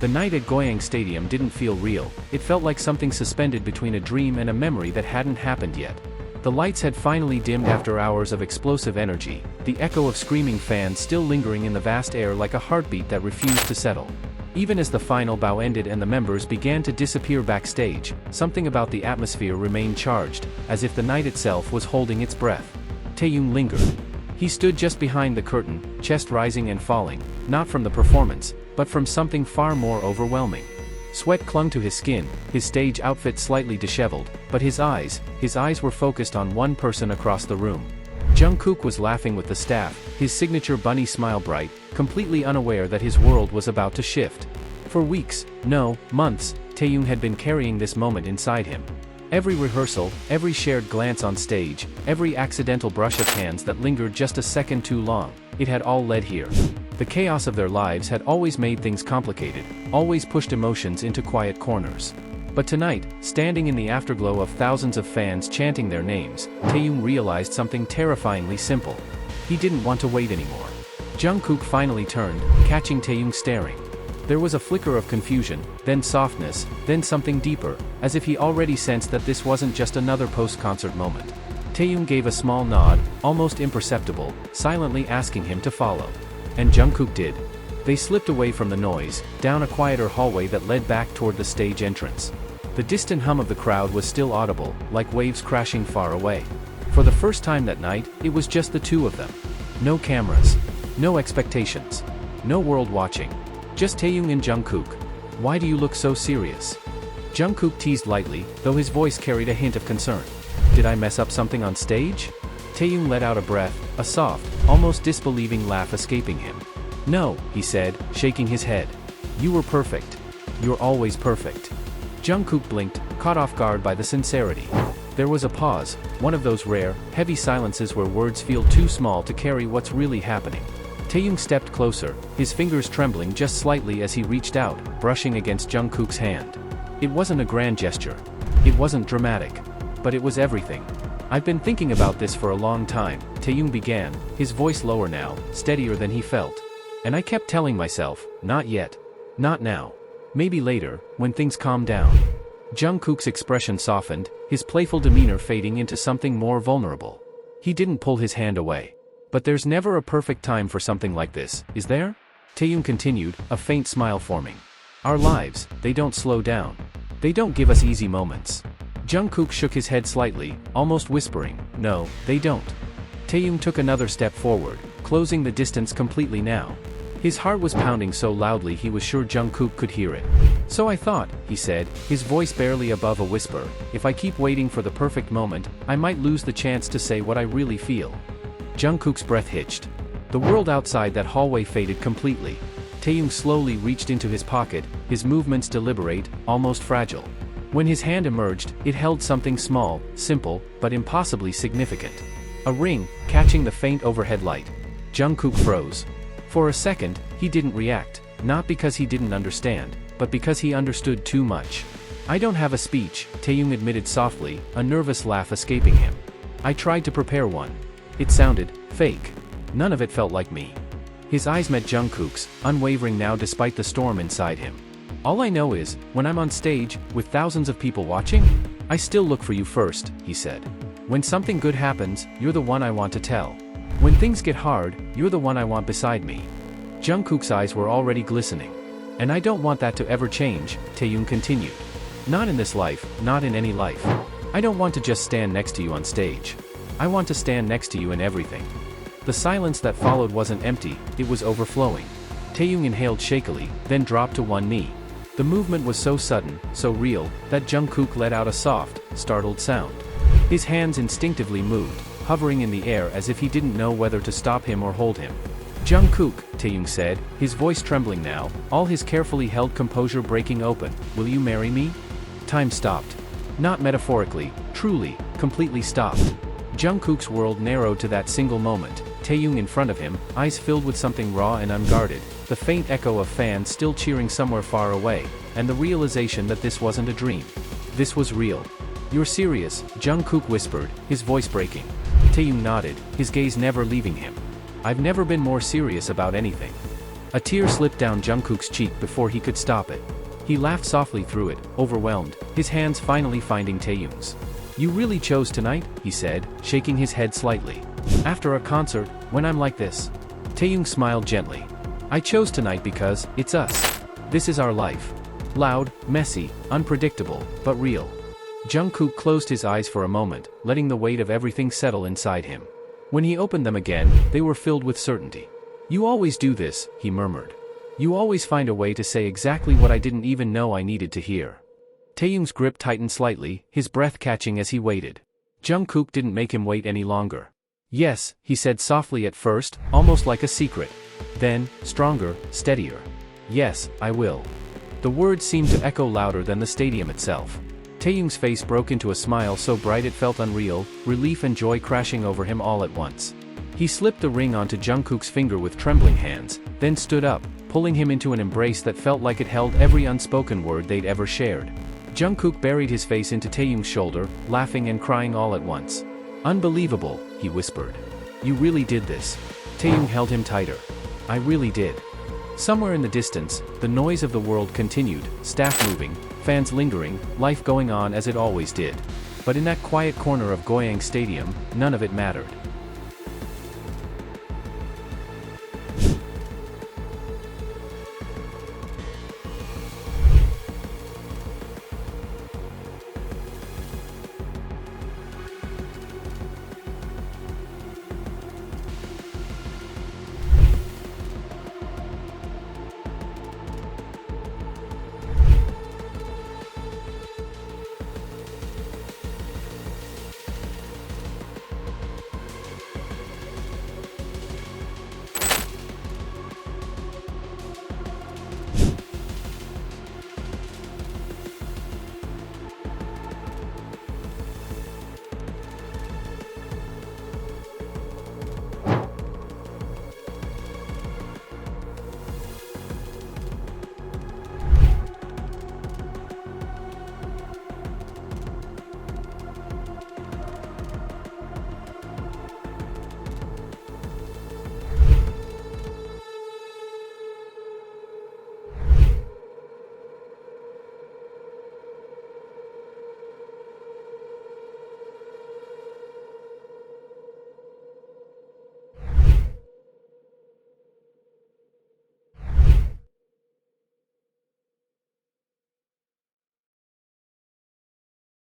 The night at Goyang Stadium didn't feel real, it felt like something suspended between a dream and a memory that hadn't happened yet. The lights had finally dimmed after hours of explosive energy, the echo of screaming fans still lingering in the vast air like a heartbeat that refused to settle. Even as the final bow ended and the members began to disappear backstage, something about the atmosphere remained charged, as if the night itself was holding its breath. Taehyung lingered. He stood just behind the curtain, chest rising and falling, not from the performance, but from something far more overwhelming. Sweat clung to his skin, his stage outfit slightly disheveled, but his eyes were focused on one person across the room. Jungkook was laughing with the staff, his signature bunny smile bright, completely unaware that his world was about to shift. For weeks, no, months, Taehyung had been carrying this moment inside him. Every rehearsal, every shared glance on stage, every accidental brush of hands that lingered just a second too long, it had all led here. The chaos of their lives had always made things complicated, always pushed emotions into quiet corners. But tonight, standing in the afterglow of thousands of fans chanting their names, Taehyung realized something terrifyingly simple. He didn't want to wait anymore. Jungkook finally turned, catching Taehyung staring. There was a flicker of confusion, then softness, then something deeper, as if he already sensed that this wasn't just another post-concert moment. Taehyung gave a small nod, almost imperceptible, silently asking him to follow. And Jungkook did. They slipped away from the noise, down a quieter hallway that led back toward the stage entrance. The distant hum of the crowd was still audible, like waves crashing far away. For the first time that night, it was just the two of them. No cameras. No expectations. No world watching. Just Taehyung and Jungkook. Why do you look so serious? Jungkook teased lightly, though his voice carried a hint of concern. Did I mess up something on stage? Taehyung let out a breath, a soft, almost disbelieving laugh escaping him. No, he said, shaking his head. You were perfect. You're always perfect. Jungkook blinked, caught off guard by the sincerity. There was a pause, one of those rare, heavy silences where words feel too small to carry what's really happening. Taehyung stepped closer, his fingers trembling just slightly as he reached out, brushing against Jungkook's hand. It wasn't a grand gesture. It wasn't dramatic. But it was everything. I've been thinking about this for a long time, Taehyung began, his voice lower now, steadier than he felt. And I kept telling myself, not yet. Not now. Maybe later, when things calm down. Jungkook's expression softened, his playful demeanor fading into something more vulnerable. He didn't pull his hand away. But there's never a perfect time for something like this, is there? Taehyung continued, a faint smile forming. Our lives, they don't slow down. They don't give us easy moments. Jungkook shook his head slightly, almost whispering, no, they don't. Taehyung took another step forward, closing the distance completely now. His heart was pounding so loudly he was sure Jungkook could hear it. So I thought, he said, his voice barely above a whisper, if I keep waiting for the perfect moment, I might lose the chance to say what I really feel. Jungkook's breath hitched. The world outside that hallway faded completely. Taehyung slowly reached into his pocket, his movements deliberate, almost fragile. When his hand emerged, it held something small, simple, but impossibly significant. A ring, catching the faint overhead light. Jungkook froze. For a second, he didn't react, not because he didn't understand, but because he understood too much. I don't have a speech, Taehyung admitted softly, a nervous laugh escaping him. I tried to prepare one. It sounded fake. None of it felt like me. His eyes met Jungkook's, unwavering now despite the storm inside him. All I know is, when I'm on stage, with thousands of people watching, I still look for you first, he said. When something good happens, you're the one I want to tell. When things get hard, you're the one I want beside me. Jungkook's eyes were already glistening. And I don't want that to ever change, Taehyung continued. Not in this life, not in any life. I don't want to just stand next to you on stage. I want to stand next to you in everything. The silence that followed wasn't empty, it was overflowing. Taehyung inhaled shakily, then dropped to one knee. The movement was so sudden, so real, that Jungkook let out a soft, startled sound. His hands instinctively moved, hovering in the air as if he didn't know whether to stop him or hold him. Jungkook, Taehyung said, his voice trembling now, all his carefully held composure breaking open, will you marry me? Time stopped. Not metaphorically, truly, completely stopped. Jungkook's world narrowed to that single moment, Taehyung in front of him, eyes filled with something raw and unguarded, the faint echo of fans still cheering somewhere far away, and the realization that this wasn't a dream. This was real. You're serious, Jungkook whispered, his voice breaking. Taehyung nodded, his gaze never leaving him. I've never been more serious about anything. A tear slipped down Jungkook's cheek before he could stop it. He laughed softly through it, overwhelmed, his hands finally finding Taehyung's. "You really chose tonight?" he said, shaking his head slightly. "After a concert, when I'm like this?" Taehyung smiled gently. "I chose tonight because, it's us. This is our life. Loud, messy, unpredictable, but real." Jungkook closed his eyes for a moment, letting the weight of everything settle inside him. When he opened them again, they were filled with certainty. "You always do this," he murmured. "You always find a way to say exactly what I didn't even know I needed to hear." Taehyung's grip tightened slightly, his breath catching as he waited. Jungkook didn't make him wait any longer. "Yes," he said softly at first, almost like a secret. Then, stronger, steadier. "Yes, I will." The words seemed to echo louder than the stadium itself. Taehyung's face broke into a smile so bright it felt unreal, relief and joy crashing over him all at once. He slipped the ring onto Jungkook's finger with trembling hands, then stood up, pulling him into an embrace that felt like it held every unspoken word they'd ever shared. Jungkook buried his face into Taehyung's shoulder, laughing and crying all at once. "Unbelievable," he whispered. "You really did this." Taehyung held him tighter. "I really did." Somewhere in the distance, the noise of the world continued, staff moving, fans lingering, life going on as it always did. But in that quiet corner of Goyang Stadium, none of it mattered.